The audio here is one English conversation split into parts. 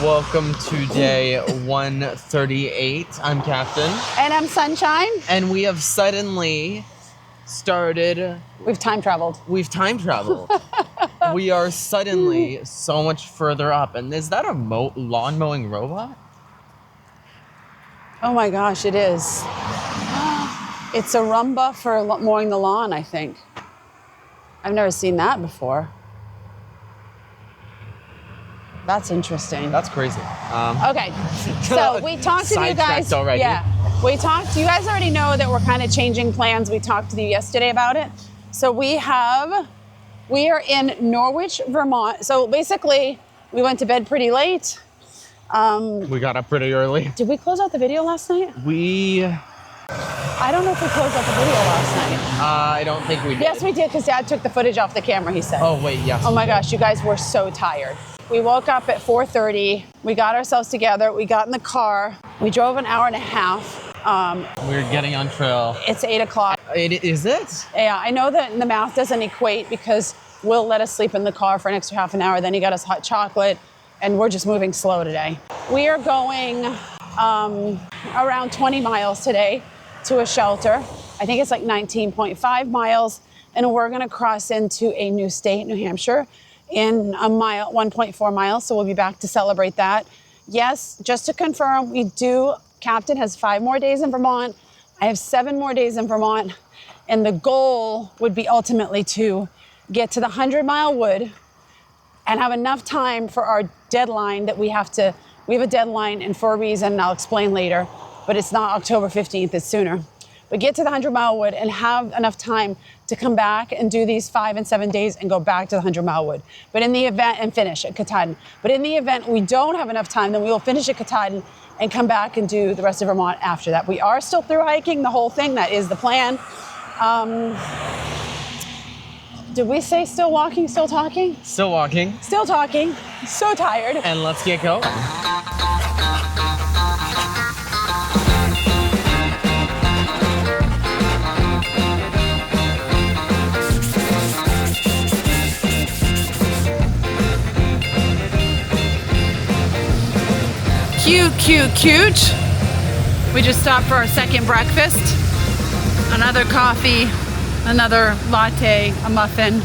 Welcome to day 138. I'm Captain. And I'm Sunshine. And we have suddenly started... We've time traveled. We are suddenly so much further up. And is that a lawn mowing robot? Oh my gosh, it is. It's a Roomba for mowing the lawn, I think. I've never seen that before. That's interesting. That's crazy. Okay, so we talked to you guys already. Yeah, you guys already know that we're kind of changing plans. We talked to you yesterday about it. So we are in Norwich, Vermont. So basically, we went to bed pretty late. We got up pretty early. Did we close out the video last night? I don't know if we closed out the video last night. I don't think we did. Yes, we did, because Dad took the footage off the camera, he said. Oh, wait, yes. Oh my gosh, you guys were so tired. We woke up at 4:30. We got ourselves together. We got in the car. We drove an hour and a half. We're getting on trail. It's 8 o'clock. Is it? Yeah, I know that the math doesn't equate because Will let us sleep in the car for an extra half an hour. Then he got us hot chocolate, and we're just moving slow today. We are going around 20 miles today to a shelter. I think it's like 19.5 miles, and we're gonna cross into a new state, New Hampshire, in 1.4 miles, so we'll be back to celebrate that. Yes, just to confirm, Captain has 5 more days in Vermont. I have 7 more days in Vermont, and the goal would be ultimately to get to the 100-mile wood and have enough time for our deadline that we have a deadline, and for a reason, and I'll explain later, but it's not October 15th, it's sooner. But get to the 100-mile wood and have enough time to come back and do these 5 and 7 days and go back to the 100-mile wood. But in the event, and finish at Katahdin. But in the event we don't have enough time, then we will finish at Katahdin and come back and do the rest of Vermont after that. We are still through hiking the whole thing. That is the plan. Did we say still walking, still talking? Still walking. Still talking. So tired. And let's get going. Cute. We just stopped for our second breakfast. Another coffee, another latte, a muffin.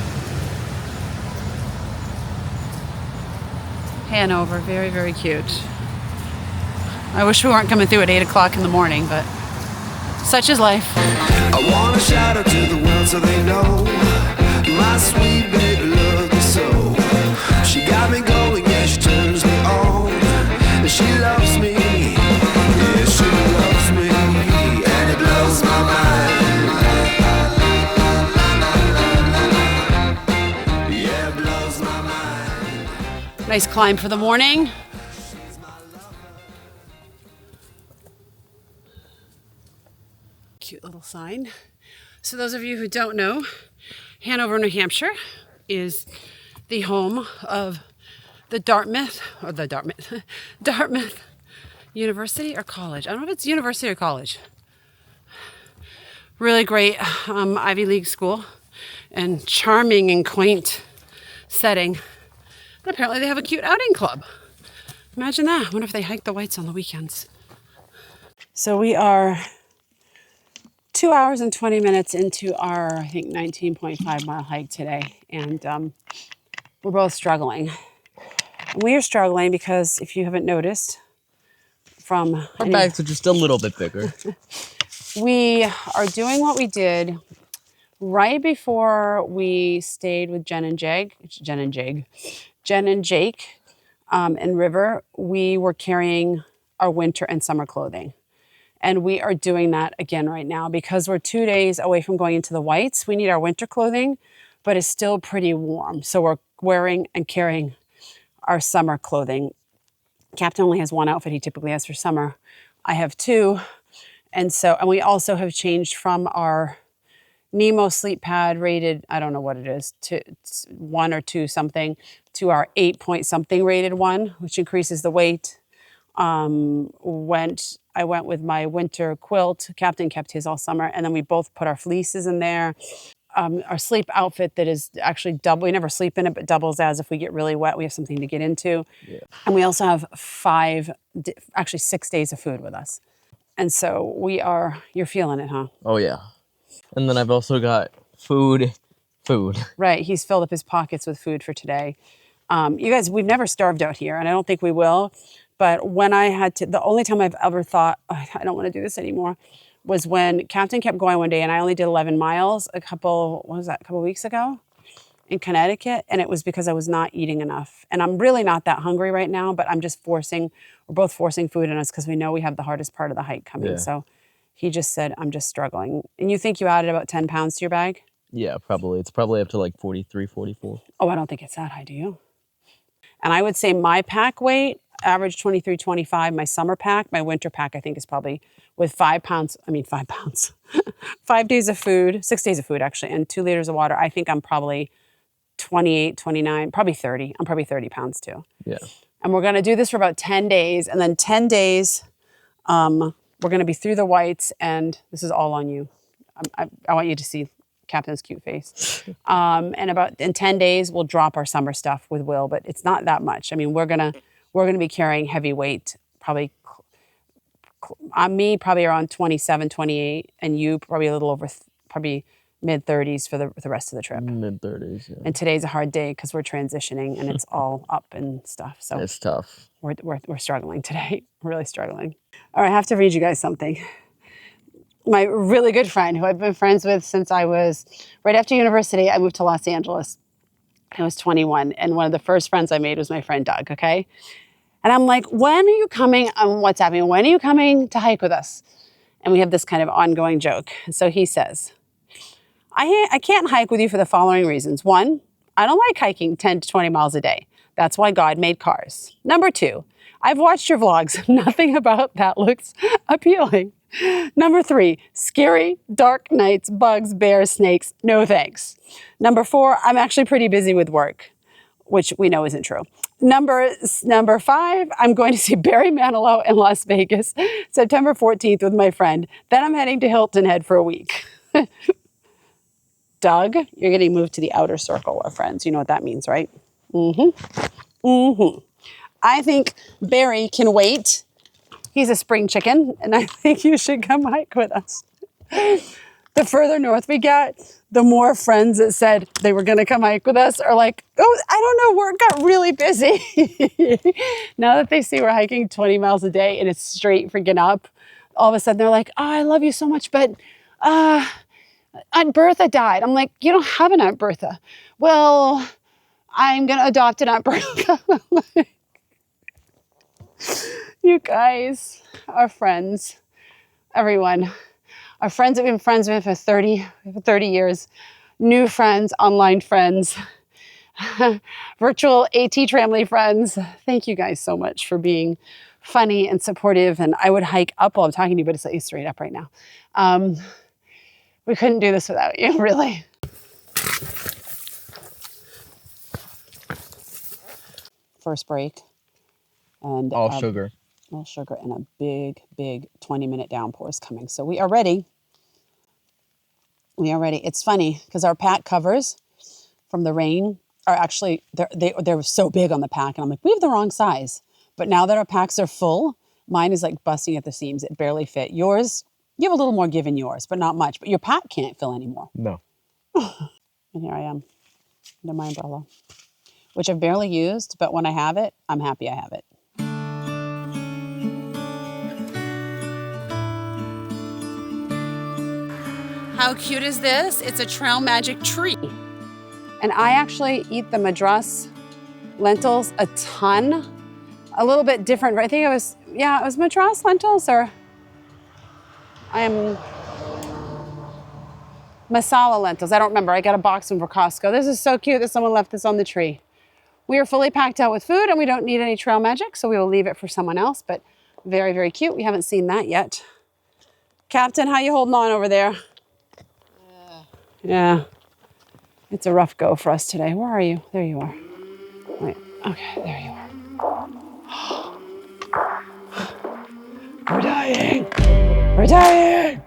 Hanover, very, very cute. I wish we weren't coming through at 8 o'clock in the morning, but such is life. I want to shout out to the world so they know my sweet baby loves me so. She got me going, yeah, she turns me on. She loves me, yeah, she loves me, and it blows my mind. Yeah, it blows my mind. Nice climb for the morning. Cute little sign. So those of you who don't know, Hanover, New Hampshire is the home of the Dartmouth University or College. I don't know if it's university or college. Really great Ivy League school and charming and quaint setting. And apparently they have a cute outing club. Imagine that. I wonder if they hike the whites on the weekends. So we are 2 hours and 20 minutes into our, I think, 19.5 mile hike today. And we're both struggling. We are struggling because, if you haven't noticed, our bags are just a little bit bigger. We are doing what we did right before we stayed with Jen and Jake, and River. We were carrying our winter and summer clothing. And we are doing that again right now because we're 2 days away from going into the whites. We need our winter clothing, but it's still pretty warm. So we're wearing and carrying our summer clothing. Captain only has one outfit he typically has for summer. I have 2. And we also have changed from our Nemo sleep pad rated, I don't know what it is, to 1 or 2 something, to our 8 point something rated one, which increases the weight. I went with my winter quilt. Captain kept his all summer, and then we both put our fleeces in there. our sleep outfit that is actually double. We never sleep in it, but doubles as if we get really wet, we have something to get into. Yeah. And we also have 6 days of food with us. And so you're feeling it, huh? Oh yeah. And then I've also got food. Right, he's filled up his pockets with food for today. You guys, we've never starved out here, and I don't think we will. But when I had to, the only time I've ever thought, oh, I don't want to do this anymore, was when Captain kept going one day, and I only did 11 miles a couple weeks ago in Connecticut, and it was because I was not eating enough. And I'm really not that hungry right now, but we're both forcing food in us because we know we have the hardest part of the hike coming. Yeah. So he just said, I'm just struggling. And you think you added about 10 pounds to your bag? Yeah, probably. It's probably up to like 43, 44. Oh, I don't think it's that high, do you? And I would say my pack weight, average 23, 25. My summer pack, my winter pack, I think is probably with 5 pounds. 5 days of food, 6 days of food actually, and 2 liters of water. I think I'm probably 28, 29, probably 30. I'm probably 30 pounds too. Yeah. And we're going to do this for about 10 days. And then 10 days, we're going to be through the whites. And this is all on you. I want you to see Captain's cute face. And in 10 days, we'll drop our summer stuff with Will, but it's not that much. I mean, we're gonna be carrying heavy weight, probably on me, probably around 27, 28, and you probably a little over, probably mid 30s for the rest of the trip. Mid 30s, yeah. And today's a hard day because we're transitioning and it's all up and stuff. So it's tough. We're struggling today. We're really struggling. All right, I have to read you guys something. My really good friend who I've been friends with since I was right after university, I moved to Los Angeles. I was 21. And one of the first friends I made was my friend Doug, okay? And I'm like, when are you coming on WhatsApp? When are you coming to hike with us? And we have this kind of ongoing joke. And so he says, I can't hike with you for the following reasons. 1, I don't like hiking 10 to 20 miles a day. That's why God made cars. Number 2, I've watched your vlogs. Nothing about that looks appealing. Number 3, scary, dark nights, bugs, bears, snakes, no thanks. Number 4, I'm actually pretty busy with work, which we know isn't true. Number 5, I'm going to see Barry Manilow in Las Vegas, September 14th with my friend. Then I'm heading to Hilton Head for a week. Doug, you're getting moved to the outer circle of friends. You know what that means, right? I think Barry can wait. He's a spring chicken, and I think you should come hike with us. The further north we get, the more friends that said they were going to come hike with us are like, oh, I don't know, work got really busy. Now that they see we're hiking 20 miles a day and it's straight freaking up, all of a sudden they're like, oh, I love you so much, but Aunt Bertha died. I'm like, you don't have an Aunt Bertha. Well, I'm going to adopt an Aunt Bertha. You guys, our friends, everyone, our friends that we've been friends with for 30 years, new friends, online friends, virtual AT Tramley friends. Thank you guys so much for being funny and supportive. And I would hike up while I'm talking to you, but it's like straight up right now. We couldn't do this without you, really. First break. And all sugar. All sugar and a big 20-minute downpour is coming. So we are ready. It's funny because our pack covers from the rain are actually, they're so big on the pack. And I'm like, we have the wrong size. But now that our packs are full, mine is like busting at the seams. It barely fit. Yours, you have a little more give in yours, but not much. But your pack can't fill anymore. No. And here I am under my umbrella, which I've barely used. But when I have it, I'm happy I have it. How cute is this? It's a Trail Magic tree. And I actually eat the Madras lentils a ton. A little bit different. I think it was Madras lentils or masala lentils. I don't remember. I got a box from Costco. This is so cute that someone left this on the tree. We are fully packed out with food and we don't need any Trail Magic, so we will leave it for someone else, but very, very cute. We haven't seen that yet. Captain, how you holding on over there? Yeah, it's a rough go for us today. Where are you? There you are. Wait, okay, there you are. We're dying. We're dying.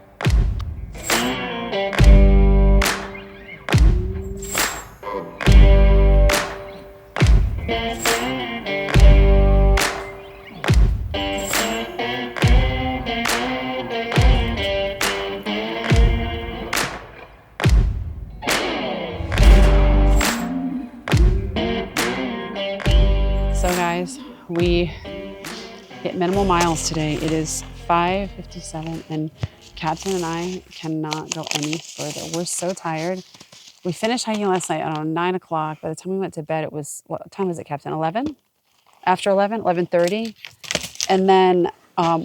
We hit minimal miles today. It is 5:57 and Captain and I cannot go any further. We're so tired. We finished hiking last night, I don't know, 9 o'clock. By the time we went to bed, it was, what time was it, Captain? 11? After 11, 11:30. And then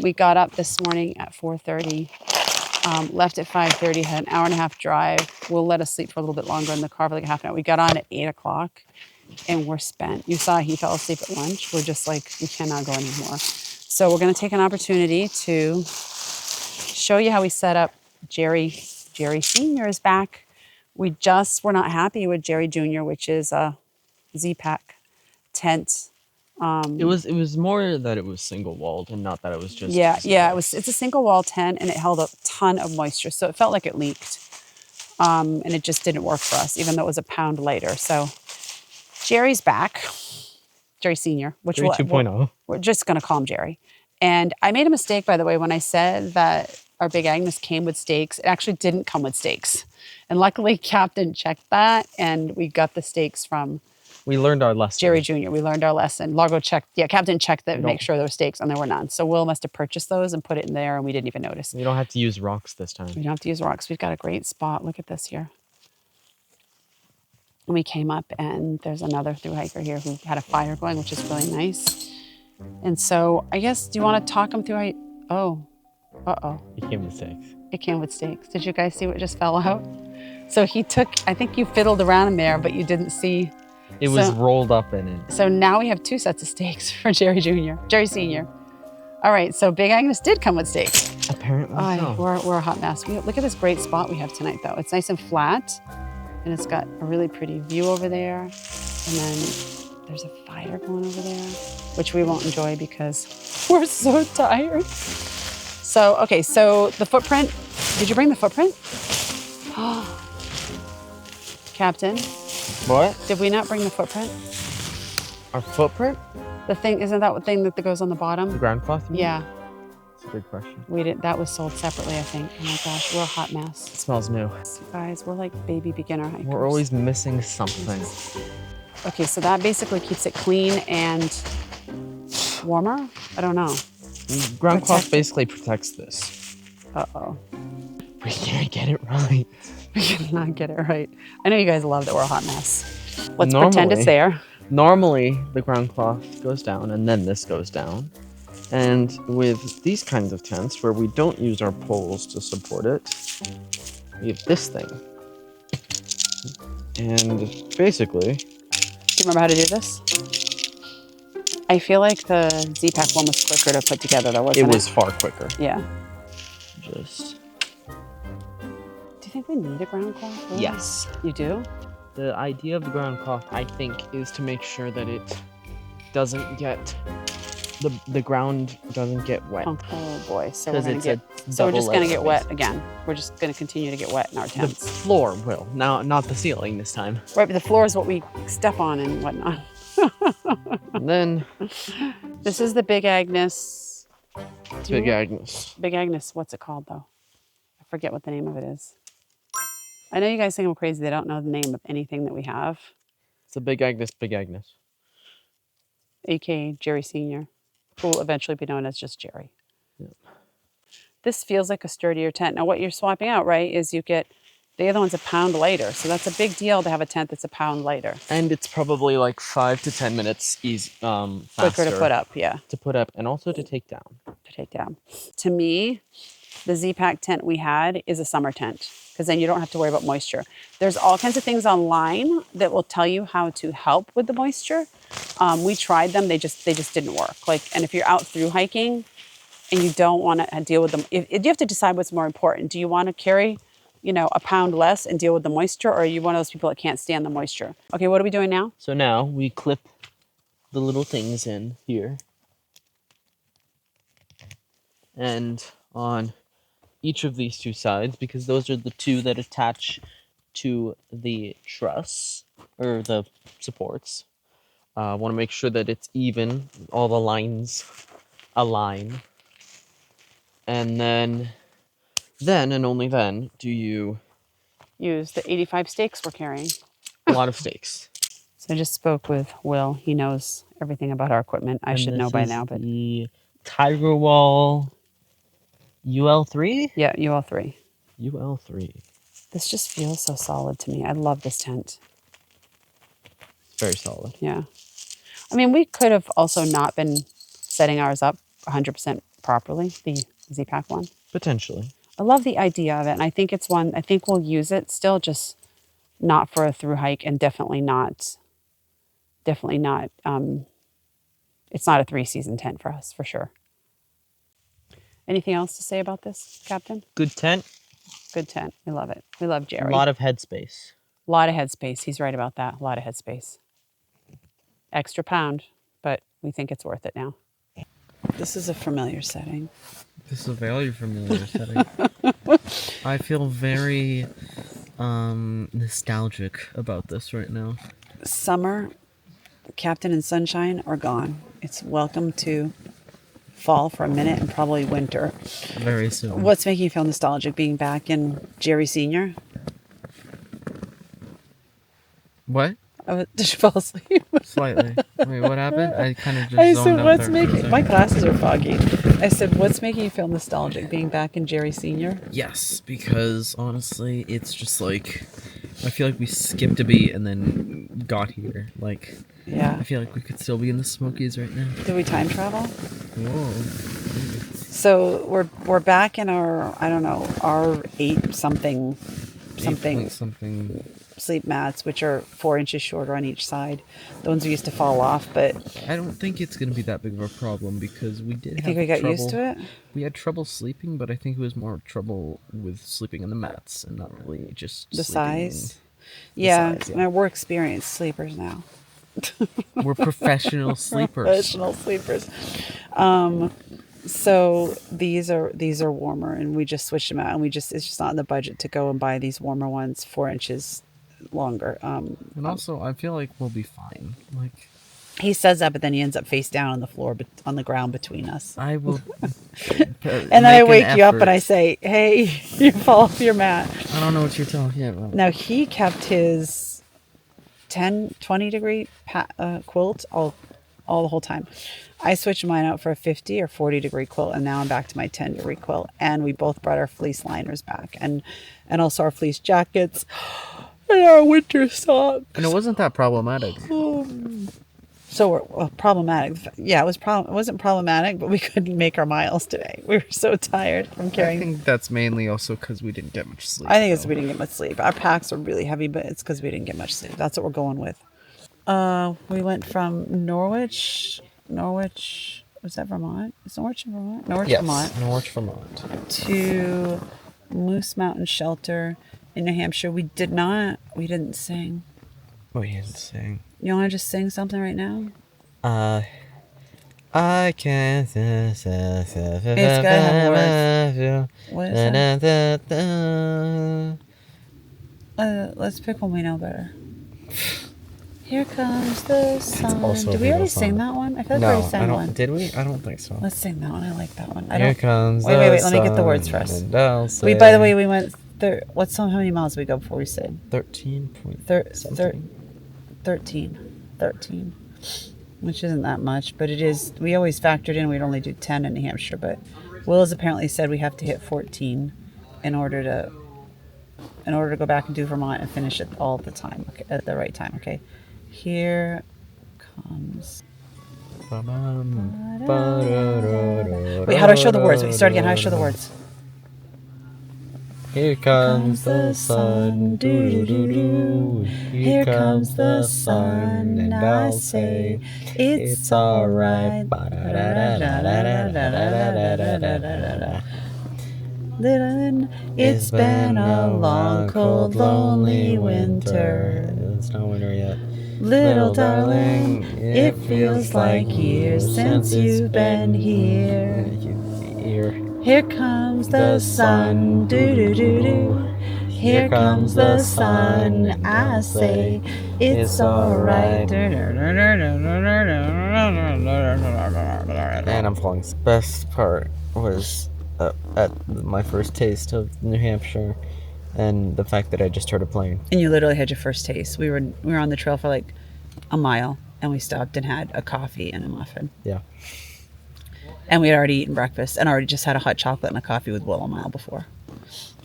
we got up this morning at 4:30, left at 5:30, had an hour and a half drive. We'll let us sleep for a little bit longer in the car for like half an hour. We got on at 8 o'clock and we're spent. You saw he fell asleep at lunch. We're just like, we cannot go anymore. So we're going to take an opportunity to show you how we set up Jerry. Jerry Sr. is back. We just were not happy with Jerry Jr., which is a Z-Pack tent. It was more that it was single walled and not that it was just It's a single wall tent and it held a ton of moisture, so it felt like it leaked, and it just didn't work for us, even though it was a pound lighter. So Jerry's back, Jerry Sr., which Jerry 2.0. We're just going to call him Jerry. And I made a mistake, by the way, when I said that our Big Agnes came with stakes. It actually didn't come with stakes, and luckily Captain checked that, and we got the stakes from. We learned our lesson. Jerry Jr. We learned our lesson. Largo checked. Yeah, Captain checked that, make sure there were stakes, and there were none. So Will must have purchased those and put it in there, and we didn't even notice. We don't have to use rocks this time. We don't have to use rocks. We've got a great spot. Look at this here. We came up, and there's another thru-hiker here who had a fire going, which is really nice. And so I guess, do you want to talk him through? Oh, uh-oh. It came with stakes. It came with stakes. Did you guys see what just fell out? So he took, I think you fiddled around in there, but you didn't see. It was rolled up in it. So now we have 2 sets of stakes for Jerry Jr., Jerry Sr. All right, so Big Agnes did come with stakes. Apparently so. We're a hot mess. Look at this great spot we have tonight, though. It's nice and flat, and it's got a really pretty view over there. And then there's a fire going over there, which we won't enjoy because we're so tired. So, okay, so the footprint. Did you bring the footprint? Captain? What? Did we not bring the footprint? Our footprint? The thing, isn't that the thing that goes on the bottom? The ground cloth? Yeah. That's a good question. We didn't, that was sold separately, I think. Oh my gosh, we're a hot mess. It smells new. You guys, we're like baby beginner hikers. We're always missing something. Okay, so that basically keeps it clean and warmer? I don't know. Ground cloth basically protects this. Uh-oh. We can't get it right. We cannot get it right. I know you guys love that we're a hot mess. Let's pretend it's there. Normally, the ground cloth goes down and then this goes down. And with these kinds of tents, where we don't use our poles to support it, we have this thing. And basically... Do you remember how to do this? I feel like the Z-Pack one was quicker to put together, though, wasn't it? It was far quicker. Yeah. Just... Do you think we need a ground cloth? Really? Yes. You do? The idea of the ground cloth, I think, is to make sure that it doesn't get... The ground doesn't get wet. Oh boy, so we're just gonna get wet again. We're just gonna continue to get wet in our The tents. floor will, not the ceiling this time. Right, but the floor is what we step on and whatnot. And then this is the Big Agnes. Big Agnes. Big Agnes, what's it called though? I forget what the name of it is. I know you guys think I'm crazy. They don't know the name of anything that we have. It's a Big Agnes, Big Agnes. AKA Jerry Sr., who will eventually be known as just Jerry. Yep. This feels like a sturdier tent. Now what you're swapping out, right, is you get, the other one's a pound lighter. So that's a big deal to have a tent that's a pound lighter. And it's probably like 5 to 10 minutes faster. Quicker to put up, yeah. To put up and also to take down. To take down. To me, the Z-Pack tent we had is a summer tent, because then you don't have to worry about moisture. There's all kinds of things online that will tell you how to help with the moisture. We tried them, they just didn't work. And if you're out through hiking and you don't want to deal with them, you have to decide what's more important. Do you want to carry, a pound less and deal with the moisture, or are you one of those people that can't stand the moisture? Okay, what are we doing now? So now we clip the little things in here. And on each of these 2 sides, because those are the 2 that attach to the truss, or the supports. Want to make sure that it's even, all the lines align. And then and only then do you use the 85 stakes we're carrying. A lot of stakes. So I just spoke with Will. He knows everything about our equipment. I should know by now, but the Tiger Wall UL3? yeah, UL3. UL3. This just feels so solid to me. I love this tent. Very solid. Yeah. I mean, we could have also not been setting ours up 100% properly, the Z-Pack one. Potentially. I love the idea of it, and I think it's one, I think we'll use it still, just not for a through hike, and definitely not, it's not a 3-season tent for us, for sure. Anything else to say about this, Captain? Good tent. Good tent. We love it. We love Jerry. A lot of headspace. A lot of headspace. He's right about that. A lot of headspace. Extra pound, but we think it's worth it now. This is a familiar setting. This is a very familiar setting. I feel very nostalgic about this right now. Summer, Captain and Sunshine are gone. It's welcome to fall for a minute and probably winter. Very soon. What's making you feel nostalgic? Being back in Jerry Senior? What? Did you fall asleep? Slightly. Wait, what happened? I kind of just I zoned said, out what's there for a making... second. My glasses are foggy. I said, what's making you feel nostalgic? Being back in Jerry Senior? Yes, because honestly, it's just like... I feel like we skipped a beat and then got here. Like, Yeah. I feel like we could still be in the Smokies right now. Did we time travel? Whoa. So we're back in our, I don't know, our 8 something Something. sleep mats, which are 4 inches shorter on each side. The ones we used to fall off, but I don't think it's going to be that big of a problem because we did I think we got used to it. We had trouble sleeping, but I think it was more trouble with sleeping on the mats and not really just The sleeping size. in Yeah, the size, I mean, we're experienced sleepers now. We're professional sleepers. Professional sleepers. So these are warmer, and we just switched them out, and it's just not in the budget to go and buy these warmer ones 4 inches longer. And also, I feel like we'll be fine. Like, he says that, but then he ends up face down on the floor, on the ground between us. I will. And then I wake you up and I say, "Hey, you fall off your mat." I don't know what you're talking about. Now he kept his 20 degree quilt all the whole time. I switched mine out for a 50 or 40 degree quilt, and now I'm back to my 10 degree quilt. And we both brought our fleece liners back, and also our fleece jackets and our winter socks. And it wasn't that problematic. So we're problematic. Yeah, it wasn't problematic, but we couldn't make our miles today. We were so tired from carrying. I think that's mainly also because we didn't get much sleep. I think it's we didn't get much sleep. Our packs are really heavy, but it's because we didn't get much sleep. That's what we're going with. We went from Norwich. Was that Vermont? Is Norwich in Vermont? Norwich, yes, Vermont. Norwich, Vermont. To Moose Mountain Shelter in New Hampshire. We didn't sing. We didn't sing. You want to just sing something right now? I can't. It's gotta have words. What is that? Let's pick one we know better. Here comes the sun. also Did a we already Beatles song. sing that one? I feel like we already sang one. Did we? I don't think so. Let's sing that one. I like that one. Here comes wait. Let me get the words sun, first. and I'll say By the way, we went. How many miles did we go before we said? 13 point 13, which isn't that much, but it is. We always factored in we'd only do 10 in New Hampshire, but Will has apparently said we have to hit 14 in order to go back and do Vermont and finish it all the time, okay, at the right time. Okay, here comes. Wait, how do I show the words? Wait, start again. How do I show the words? Here comes the sun, doo-doo-doo-doo. Here comes the sun, and I'll say, it's alright. It's been a long, cold, lonely winter. It's not winter yet. Little darling, it feels like years since you've been here. Here comes the sun, doo-doo-doo-doo. Here comes the sun, I say, it's alright. And I'm falling. The best part was at my first taste of New Hampshire and the fact that I just heard a plane. And you literally had your first taste. We were on the trail for like a mile. and we stopped and had a coffee and a muffin. Yeah. And we had already eaten breakfast and already just had a hot chocolate and a coffee with Will a mile before.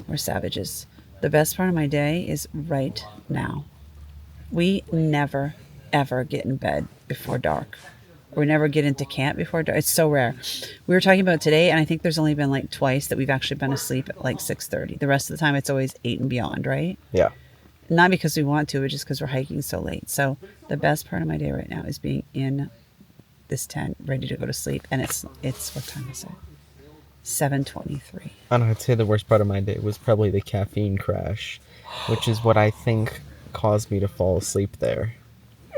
We're savages. The best part of my day is right now. We never, ever get in bed before dark. We never get into camp before dark. It's so rare. We were talking about today, and I think there's only been like twice that we've actually been asleep at like 6:30. The rest of the time, it's always 8 and beyond, right? Yeah. Not because we want to, but just because we're hiking so late. So the best part of my day right now is being in this tent, ready to go to sleep. And it's what time is it? 7:23. And I'd say the worst part of my day was probably the caffeine crash, which is what I think caused me to fall asleep there.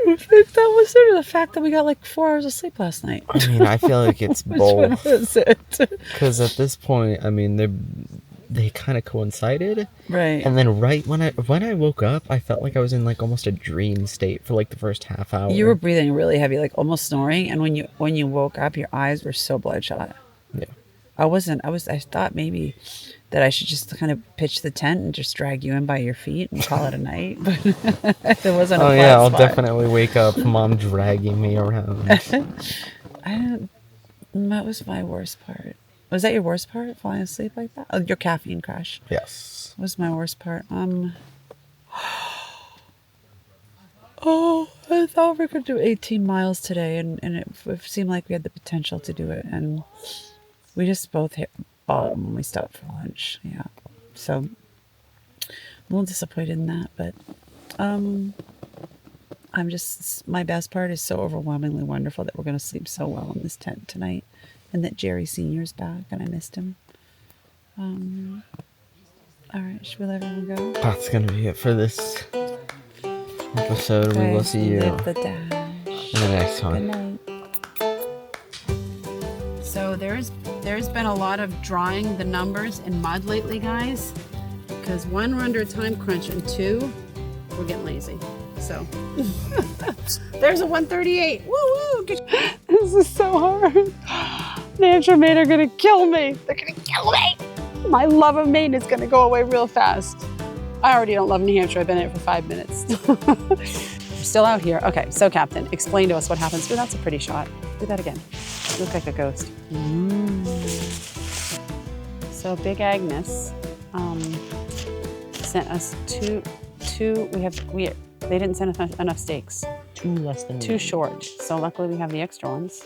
I think that was due to the fact that we got like 4 hours of sleep last night. I mean, I feel like it's Which one both. is it? Because at this point, I mean, they kind of coincided. Right. And then right when I woke up, I felt like I was in like almost a dream state for like the first half hour. You were breathing really heavy, like almost snoring. And when you woke up, your eyes were so bloodshot. Yeah. I thought maybe that I should just kind of pitch the tent and just drag you in by your feet and call it a night. But there wasn't a Oh flat yeah, I'll spot. definitely wake up, mom dragging me around. That was my worst part. Was that your worst part, falling asleep like that? Oh, your caffeine crash. Yes. Was my worst part. Oh, I thought we could do 18 miles today, and it seemed like we had the potential to do it, and we just both hit bottom when we stopped for lunch. Yeah, so I'm a little disappointed in that, but my best part is so overwhelmingly wonderful that we're going to sleep so well in this tent tonight, and that Jerry Sr.'s back, and I missed him. All right, should we let everyone go? That's gonna be it for this episode. We will see you Live the dash. in the next Good one. night. So there's been a lot of drawing the numbers in mud lately, guys, because one, we're under a time crunch, and two, we're getting lazy. So there's a 138. Woo woo! This is so hard. The Hampshire maid are gonna kill me. They're gonna kill me. My love of Maine is gonna go away real fast. I already don't love New Hampshire. I've been in it for 5 minutes. We're still out here. Okay, so Captain, explain to us what happens. Oh, that's a pretty shot. Do that again. You look like a ghost. So Big Agnes sent us two. They didn't send us enough steaks. Two less than Too short. So luckily we have the extra ones.